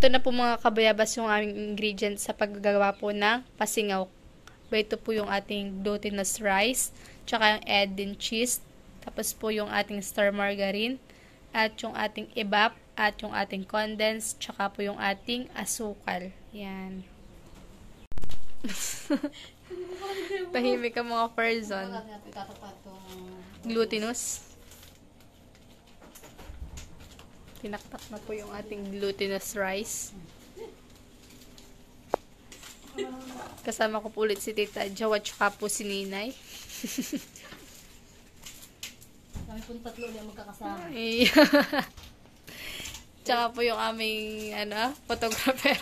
Ito na po mga kabayabas yung aming ingredients sa paggagawa po ng pasingaw. Ito po yung ating glutinous rice, tsaka yung egg and cheese, tapos po yung ating star margarine, at yung ating ibap, at yung ating condensed, tsaka po yung ating asukal. Yan. Tahimik ka mga person. Glutinous. Tinaktak na po yung ating glutinous rice. Kasama ko po ulit si Tita Jo at saka po si Ninay. Kami po tatlo ulit magkakasama. Tsaka po yung aming photographer.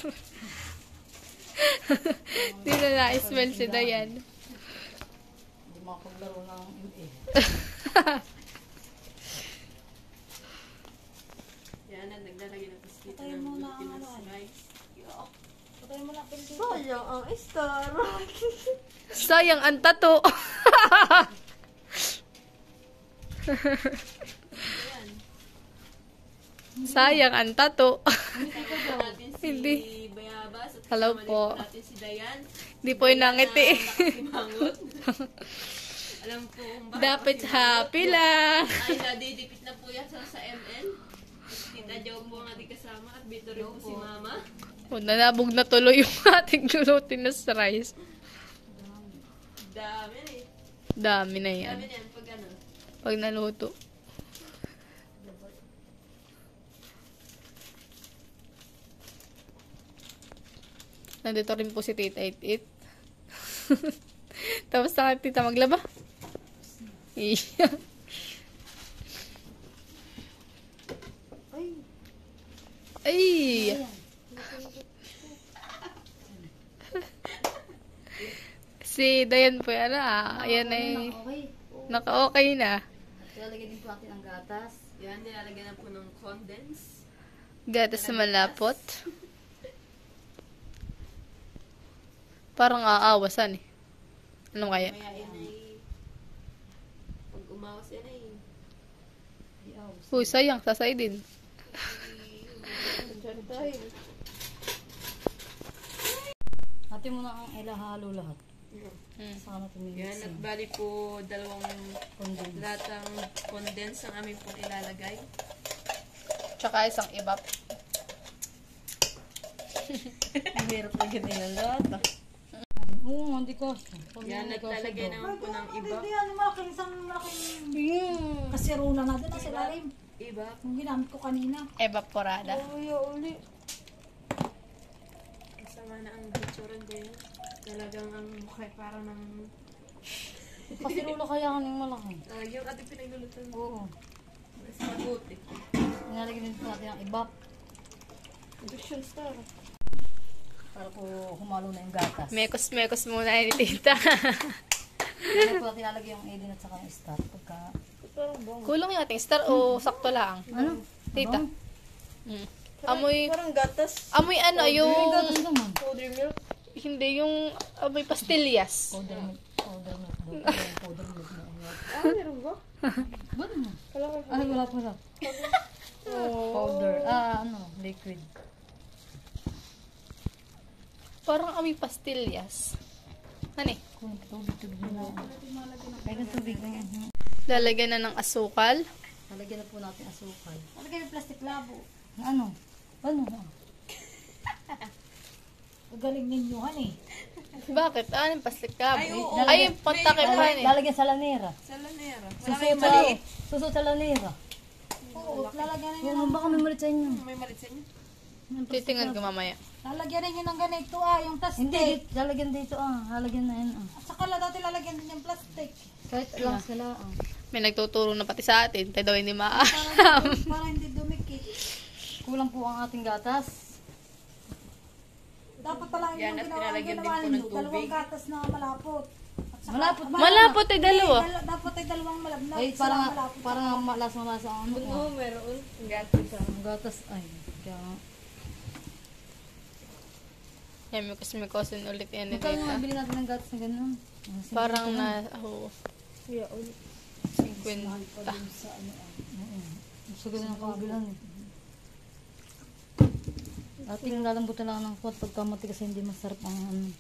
Hindi na na-smell si Dayan. Hindi makapaglaro ng MA. Yan, naglalagay ng biskito ng glutinous rice. Patay mo na pinto. Sayang ang star. Sayang ang tato. Sayang ang tato. Natin si Hindi. Bayabas at Hello kasama po. din natin si Dayan. Hindi po yung nangiti. Nakasimangot. Alam po kung bakit Dapat nakasimangot. happy lang. Ay, nadidipit na po yan sa MN. Tita Jo po ang ating kasama at bito rin po si Mama. Nanabog na tuloy yung ating glutinous rice. Dami na eh. Dami na yan. Dami na yan pag ano. Pag naluto. Nandito rin po si Tita 88. Tapos na Tita maglaba. Iya. Ay! Si Dayan po yan Ayan ay Okay. naka-okay na. Lalagyan din po natin ang gatas. Yan, nilalagyan na po ng condense. Gatas na malapot. Parang aawasan eh. Ano kaya? Maya yan ay pag umawas yan ay Uy, sayang. Sasay din. dyan tayo. Natin muna ang ilahalo lahat. Saka natin Yan, at mixing. bali po dalawang Condensed. latang condense ang aming pong ilalagay. Tsaka isang ibap. Ang hirap na ganyan ang lahat. Oo, hindi ko. Yan, at lalagay naman po ng iba. Hindi yan, malaking isang malaking kasiruna na doon sa ilalim. Iba. Yung ginamit ko kanina. Evaporada. Uli. Kasama na ang bitsuran ko yun. Talagang ang mukha ay parang ng... Kasirula kaya kaning malaki. yung ating pinaglulutan mo. Oo. Mas mabuti. Nalagyan din po natin ang ibap. Induction star. Para po humalo na yung gatas. Mekos-mekos muna ni Tita. Kaya po natin lalagyan yung Aiden at saka yung star. Pagka... Parang bong. Kulang yung ating star o sakto lang? Ano? Tita. Ano? Amoy, Parang gatas. amoy ano, yung... Yung gatas naman. Powder milk. Hindi, yung amoy pastillas. Powder milk. Powder milk. Powder milk. Meron ba? Ba't mo? Kala ko. Ay, wala pala. Powder. Ano? Liquid. Parang amoy pastillas. Ano eh? Tubig na. Kaya ng tubig na yan. Lalagyan na ng asukal. Lalagyan na po natin asukal. Lagyan yung plastic labo. Ano? Ano? Galing ninyo, eh. Bakit? Ano yung plastic cup? Ay, oo. Ay, yung pantakip pa eh. Lalagyan sa lanera. Sa lanera. Wala Susot kayong sa, maliit. susot sa lanera. Oo, lalagyan ninyo Yung baka may malit sa inyo. May maliit sa inyo. Titingnan ko mamaya. Lalagyan ninyo ng ganito, yung plastic. Hindi, lalagyan dito lalagyan na yan At saka dati lalagyan din yung plastic. Kahit lang sila May nagtuturo na pati sa atin. Tayo daw hindi Para, maalam. para hindi dumikit. Kulang po ang ating gatas. Dapat pala Yan, yung at ginawa nilalagyan din ginawa po ng ninyo. tubig. Dalawang gatas na malapot. At saka- Malapot ba? Malapot ay dalawa. Dapat ay dalawang malapot. Ay, parang malasa ang ano. Oo, meron. Gatas. Ang gatas ay. Kaya, Yan, mikos-mikosin ulit yan ni magkano Tita. nga bili natin ng gatas na gano'n? Parang na, Yeah, ulit. 50. Gusto ko ng kabilan eh. Ating lalambutan lang ng kuwat pagka matigas hindi masarap ang ano.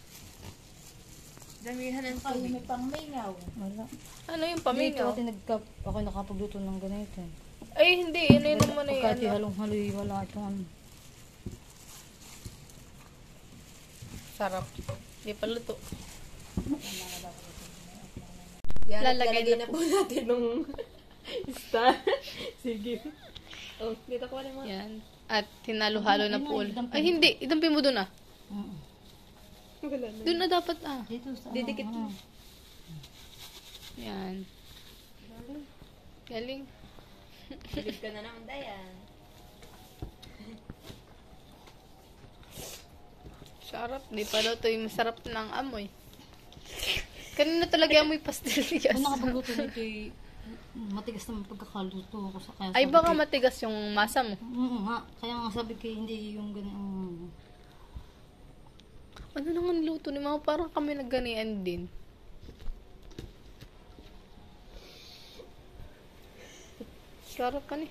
Damihan ng Ay, may pangmingaw. Wala. Ano yung Dito pamingaw? ako nakapagluto ng ganito. Ay, hindi. Yun yun naman eh. Pagka Ano. halong-haloy, wala itong ano. Sarap. Hindi pa luto. Yan, Lalagay lalagay na na po natin nung star. Sige. Oh, dito ko wala mo. Yan. At tinalo-halo na po ulit. Ay, hindi. Idampin mo doon ah. Wala na. Doon na dapat ah. Dito sa Didikit ano. Yan. Galing. Silip ka na naman, Dayan. Sarap. Di pa luto. Yung masarap ng amoy. Kanina talaga amoy pastillas. Kung nakapagluto nito matigas naman pagkakaluto ako sa kaya. Ay, sabi baka ko, matigas yung masa mo. nga. Kaya nga sabi ko hindi yung ganun. Ano naman luto ni mga parang kami nagganian din. Sarap ka ni.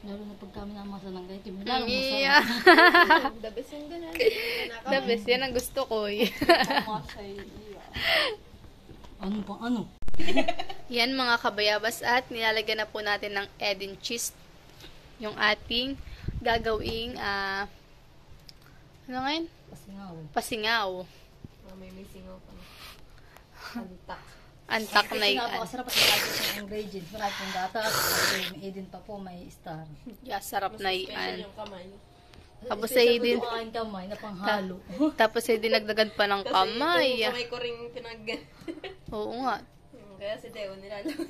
Lalo na pag kami namasa ng ganito. Lalong Yeah. masarap. The best yung ganun. The best. Yan ang gusto ko eh. Ano pa? Ano? Yan mga kabayabas at nilalagyan na po natin ng Edin cheese yung ating gagawing ano ngayon? Pasingaw. Pasingaw. Oh, may singaw pa. Antak. Antak na yan. Napakasarap at marami yung ingredients. Marami pong gatas. May Edin pa po, may star. Yeah, sarap na yan. Special yung kamay. Tapos Special ay din ko kain kamay na panghalo. tapos ay dinagdagan pa ng kamay. Kasi yung kamay ko rin Oo nga. Kaya si Deo nilalawin.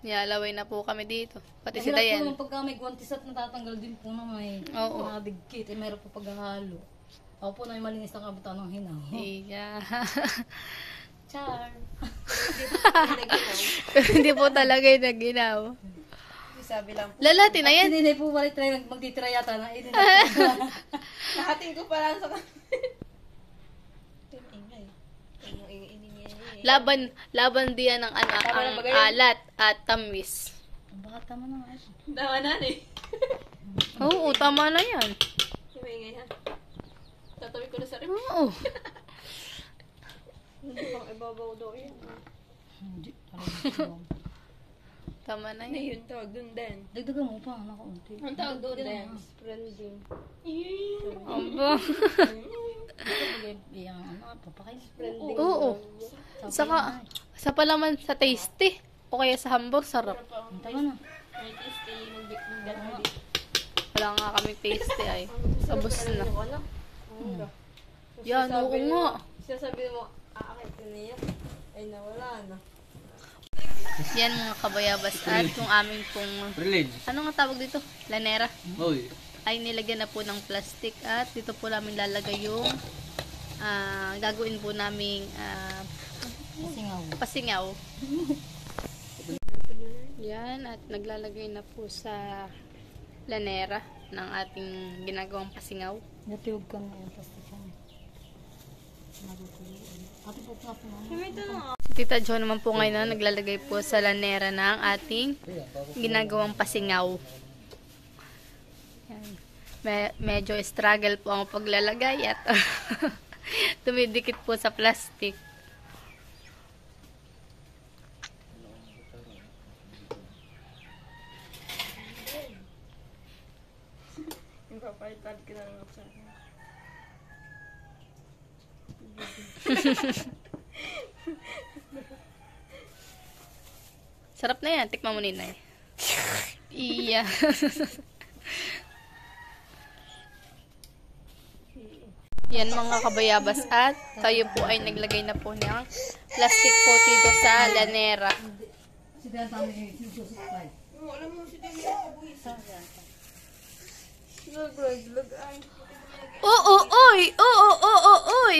Nilalaway na po kami dito. Pati si Mahirap po Dayan. naman pagka may guwantes at natatanggal din po na may Oo. mga digkit. Eh, mayroon po paghahalo. Ako po na may malinis na kabutan ng hinaw. Yeah. Char! Pero hindi po talaga yung naginaw. Sabi lang po. Lalati na yan. Hindi po balik try magtitira yata na Edin. Kahating ko pa lang sa ingay. Laban diyan ng ano, ang alat at tamis. Ang bata mo na. Dawa na eh. Oo, tama na yan. Yung ingay ha. Tatabi ko na sa rin. Oo. Hindi pang ibabaw daw yun. Hindi. Talagang Tama na Ano yan. yun tawag doon din? dagdagan mo pa, nakaunti. Ang tawag doon din? Spreading. Aba. Yung ano, papakain. Spreading. Oo. Saka, sa palaman sa tasty. O kaya sa hambur, sarap. Tama na. May tasty. Mag-gano'n. Wala nga kami tasty ay. Tapos na. Ano? Yan, oo nga. Sasabi mo, aakit ko niya. Ay, nawala na. Yan mga kabayabas at yung aming pong, Privilege. ano nga tawag dito? Lanera. Oy. Ay nilagyan na po ng plastic at dito po namin lalagay yung gagawin po naming Pasingaw. pasingaw. Yan at naglalagay na po sa lanera ng ating ginagawang pasingaw. Natiwag ka na yung plastic yan. Ate po nga po na. Si Tita Jo naman po ngayon na naglalagay po sa lanera ng ating ginagawang pasingaw. Yan. Medyo struggle po ang paglalagay at tumidikit po sa plastic. Yung papalit-palit ka na lang ako sa akin. Sarap na yan. Tikman mo Ninay. Iya. Yan mga kabayabas at tayo po ay naglagay na po ng plastic po dito sa lanera. Si Tiyan Tami, si Joseph Pai. Alam mo, si Demi ako buhis. Lag ay. Oo, oy! Oo, oo, oy!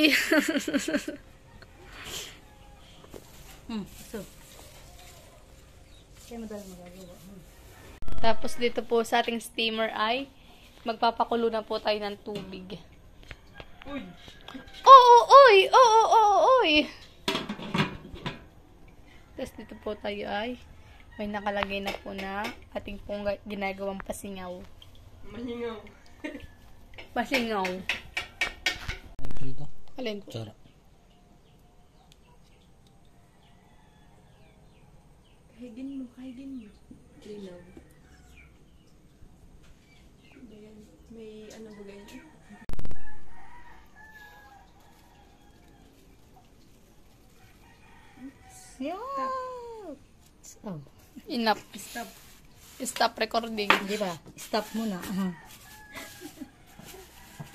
So. Kaya madali magagawa. Tapos dito po sa ating steamer ay magpapakulo na po tayo ng tubig. Oo, oy! Oo, oo, oy! Tapos dito po tayo ay may nakalagay na po na ating pong ginagawang pasingaw. Malingaw. pasingaw. Prito. Alin po? Sarap. Kahigin mo. Linaw. Ayan. May ano ba ganyan? Yeah. Stop. Enough. Stop recording. Di ba? Stop muna.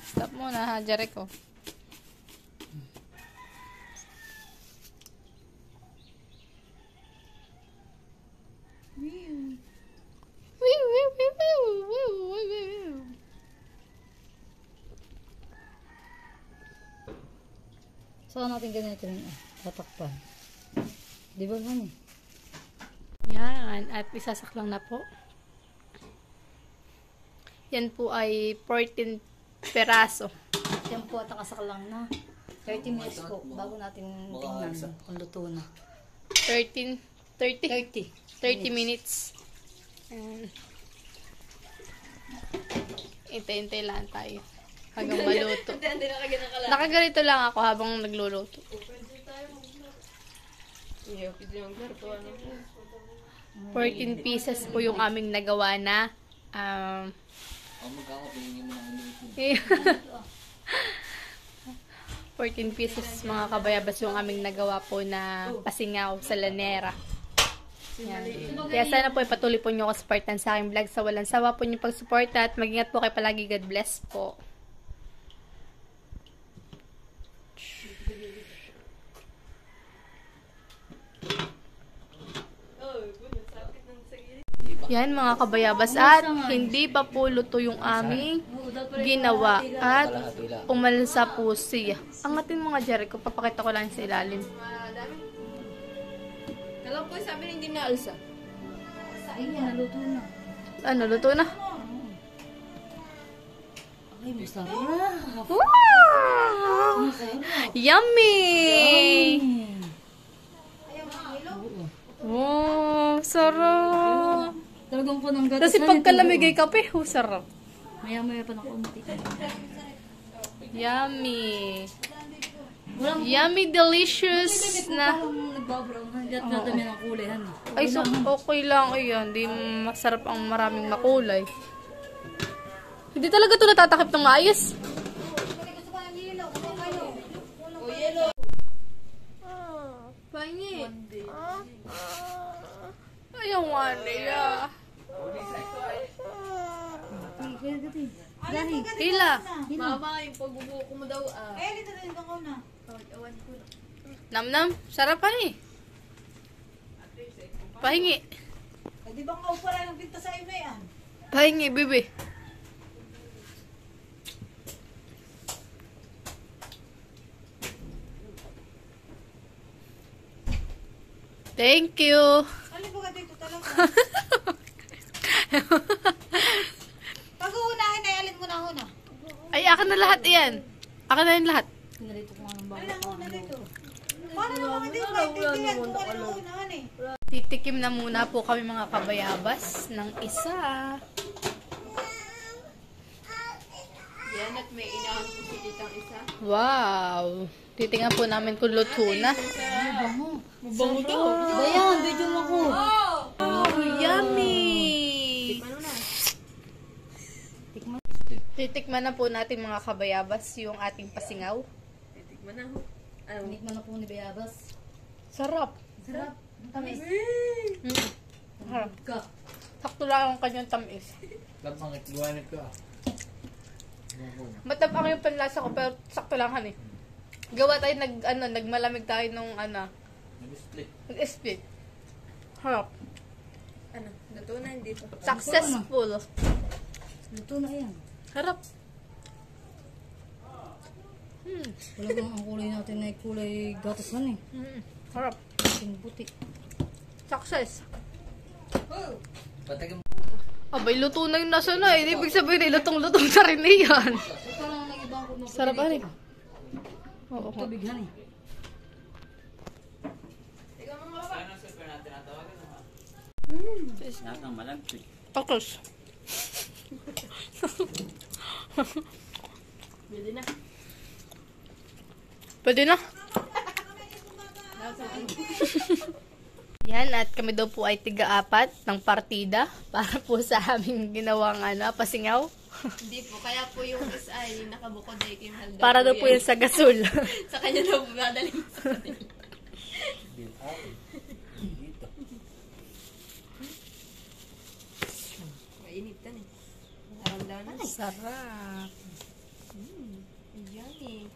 Stop muna ha, Jericho. Saan natin ganito rin tatakpan? Di ba honey? Yan, at isasaklang na po. Yan po ay 14 peraso. Yan po at nakasaklang na. 30 minutes po bago natin tingnan kung luto na. 30 30. minutes. Ayan. Hintay-hintay lang tayo. Hanggang maluto. Hindi na kagyan ng kalahati. Nakaganito lang ako habang nagluluto. Iya, pwede yung garto. Ano po? 14 pieces po yung aming nagawa na. Magkaka, pinigyan mo ng 14 pieces mga kabayabas yung aming nagawa po na pasingaw sa lanera. Yan. Kaya sana po ipatuloy po nyo ako supportan sa aking vlog sa walang sawa po nyo pag-suporta at mag-ingat po kayo palagi. God bless po. Yan mga kabayabas at hindi pa po luto yung aming ginawa at umalsa po siya. Angatin mga Jericho, papakita ko lang sa ilalim. Kala po sabi na hindi naalsa. Ay, naluto na. Ano, luto na? Ay, masarap. Wow! Yummy! Wow, sarap! Talagang po ng gatas. Kasi pagkalamig ay kape, sarap. Maya-maya pa na konti. Yummy! Walang Yummy, delicious na. parang nagbabrown. Hindi at dami ng kulay. Ano? Ay, so okay lang yan. Di masarap ang maraming makulay. Hindi talaga ito natatakip ng maayos. Pahingi. Ayaw nga nila. Hila. Mama, yung pagbubuko mo daw Nam-nam. Sarap pa eh. Pahingi. Di ba nga upara ng pinta sa ina yan? Pahingi, bibi. Thank you. Alin ba ka dito talaga? Pag uunahin ay alin mo na una. Ay, akin na lahat yan. Akin na yung lahat. Pinarito ko nga ng Alin ang una dito? Paano naman hindi ko maintindihan kung alin ang unahan eh? Titikim na muna po kami mga kabayabas ng isa. yan at may inahan po si Titang isa. Wow. Titingnan po namin kung luto na. Mabango daw. Bayan, video mo ko. Oh, yummy! Titikman na po natin mga kabayabas yung ating pasingaw. Titikman na ho. Ano? Tinikman na po ni Bayabas. Sarap. Sarap. Tamis. Sarap. Ka. Sakto lang ang kanyang tamis. Lapangit, buwanit ko Matabang yung panlasa ko pero sakto lang han eh. Gawa tayo nagmalamig tayo nung Nag-split. nag-split. Harap. Ano? Luto na, hindi pa. Successful. Luto na yan. Harap. Talagang ang kulay natin ay kulay gatasan eh. Harap. Yung puti. Success. Patagam. Abay, luto na yung nasa na eh. Ibig sabihin, lutong-lutong na rin na yan. Parang nag-ibang ko na Sarap ano eh. Oo. tubig han eh. Nakang malagpit. Takos. Pwede na. Pwede na. Yan, at kami daw po ay tiga-apat ng partida para po sa aming ginawang pasingaw. Hindi po. Kaya po yung isa ay nakabukod ay Kim Halda. Para daw po yan sa gasol. Sa kanya daw po madaling sa kanila. Bill out. Dito. Mainit ka eh. Naramdaman na. Sarap. Yummy.